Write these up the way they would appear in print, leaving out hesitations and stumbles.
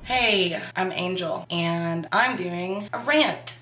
Hey, I'm Angel, and I'm doing a rant.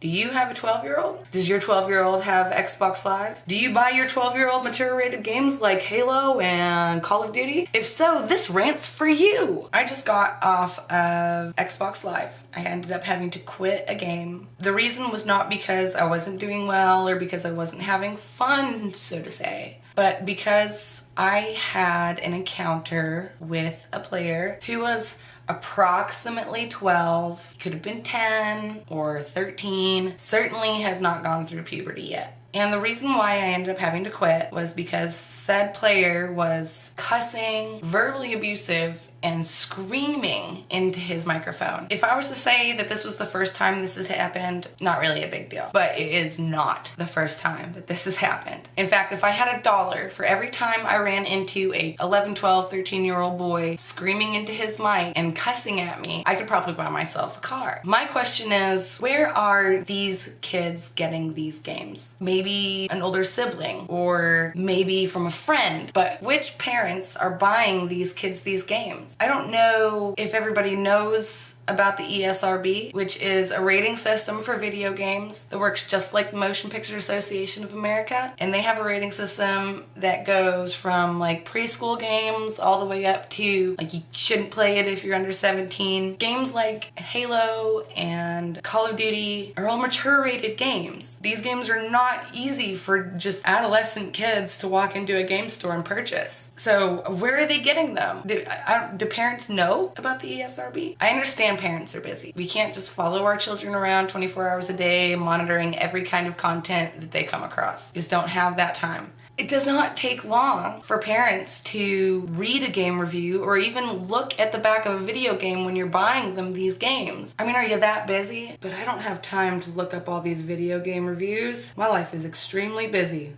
Do you have a 12-year-old? Does your 12-year-old have Xbox Live? Do you buy your 12-year-old mature-rated games like Halo and Call of Duty? If so, this rant's for you. I just got off of Xbox Live. I ended up having to quit a game. The reason was not because I wasn't doing well or because I wasn't having fun, so to say, but because I had an encounter with a player who was approximately 12, could have been 10 or 13, certainly has not gone through puberty yet. And the reason why I ended up having to quit was because said player was cussing, verbally abusive, and screaming into his microphone. If I was to say that this was the first time this has happened, not really a big deal. But it is not the first time that this has happened. In fact, if I had $1 for every time I ran into a 11, 12, 13-year-old boy screaming into his mic and cussing at me, I could probably buy myself a car. My question is, where are these kids getting these games? Maybe an older sibling, or maybe from a friend, but which parents are buying these kids these games? I don't know if everybody knows about the ESRB, which is a rating system for video games that works just like the Motion Picture Association of America. And they have a rating system that goes from like preschool games all the way up to like you shouldn't play it if you're under 17. Games like Halo and Call of Duty are all mature rated games. These games are not easy for just adolescent kids to walk into a game store and purchase. So where are they getting them? Do parents know about the ESRB? I understand parents are busy. We can't just follow our children around 24 hours a day, monitoring every kind of content that they come across. We just don't have that time. It does not take long for parents to read a game review or even look at the back of a video game when you're buying them these games. I mean, are you that busy? But I don't have time to look up all these video game reviews. My life is extremely busy.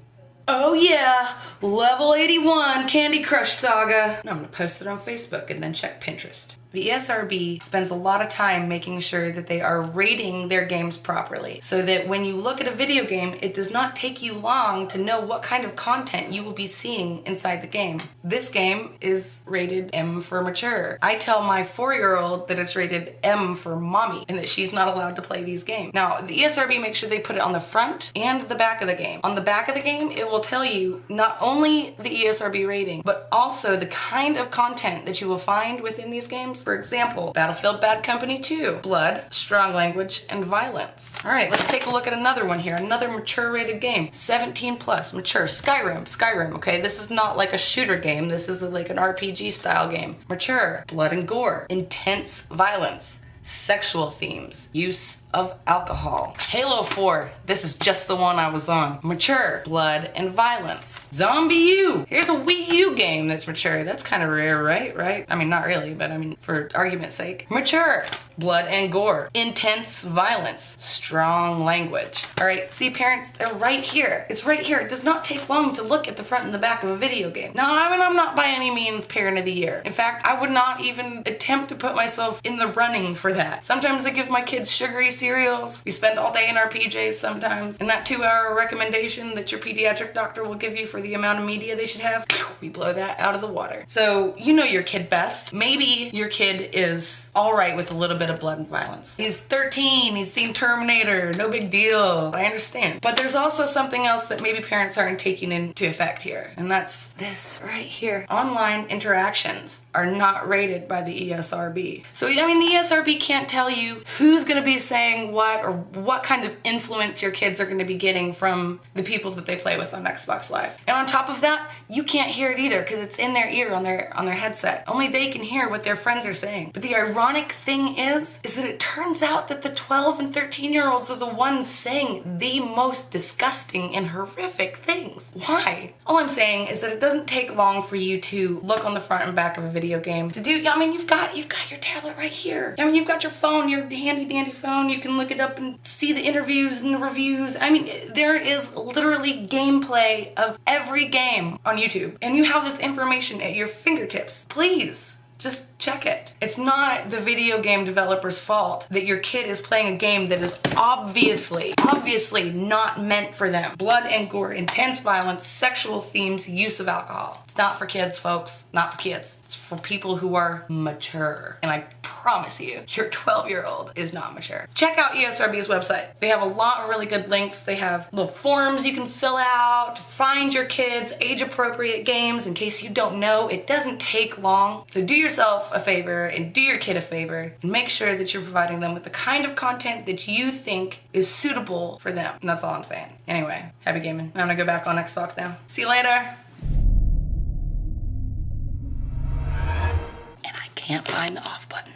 Oh yeah, level 81 Candy Crush Saga. I'm gonna post it on Facebook and then check Pinterest. The ESRB spends a lot of time making sure that they are rating their games properly, so that when you look at a video game, it does not take you long to know what kind of content you will be seeing inside the game. This game is rated M for mature. I tell my 4-year-old that it's rated M for mommy and that she's not allowed to play these games. Now, the ESRB makes sure they put it on the front and the back of the game. On the back of the game, it will tell you not only the ESRB rating, but also the kind of content that you will find within these games. For example, Battlefield Bad Company 2, blood, strong language, and violence. All right, let's take a look at another one here. Another mature rated game, 17 plus, mature. Skyrim, okay? This is not like a shooter game. This is like an RPG style game. Mature, blood and gore, intense violence, sexual themes, use of alcohol. Halo 4, this is just the one I was on. Mature, blood and violence. Zombie U, here's a Wii U game that's mature. That's kind of rare, right? I mean, not really, but I mean, for argument's sake. Mature, blood and gore, intense violence, strong language. All right, see parents, they're right here. It's right here. It does not take long to look at the front and the back of a video game. Now, I mean, I'm not by any means parent of the year. In fact, I would not even attempt to put myself in the running for that. Sometimes I give my kids sugary cereals. We spend all day in our PJs sometimes. And that 2-hour recommendation that your pediatric doctor will give you for the amount of media they should have, we blow that out of the water. So you know your kid best. Maybe your kid is all right with a little bit of blood and violence. He's 13, he's seen Terminator, no big deal. I understand. But there's also something else that maybe parents aren't taking into effect here. And that's this right here. Online interactions are not rated by the ESRB. So I mean, the ESRB can't tell you who's gonna be saying what or what kind of influence your kids are gonna be getting from the people that they play with on Xbox Live. And on top of that, you can't hear it either because it's in their ear on their headset. Only they can hear what their friends are saying. But the ironic thing is that it turns out that the 12 and 13-year-olds are the ones saying the most disgusting and horrific things. Why? All I'm saying is that it doesn't take long for you to look on the front and back of a video game. I mean, you've got your tablet right here. I mean, you've got your phone, your handy dandy phone. You can look it up and see the interviews and the reviews. I mean, there is literally gameplay of every game on YouTube, and you have this information at your fingertips. Please, just check it. It's not the video game developer's fault that your kid is playing a game that is obviously not meant for them. Blood and gore, intense violence, sexual themes, use of alcohol. It's not for kids, folks. Not for kids. It's for people who are mature. And I promise you, your 12-year-old is not mature. Check out ESRB's website. They have a lot of really good links. They have little forms you can fill out, find your kids age-appropriate games. In case you don't know, it doesn't take long. So do yourself a favor and do your kid a favor and make sure that you're providing them with the kind of content that you think is suitable for them. And that's all I'm saying. Anyway, happy gaming. I'm gonna go back on Xbox now. See you later. And I can't find the off button.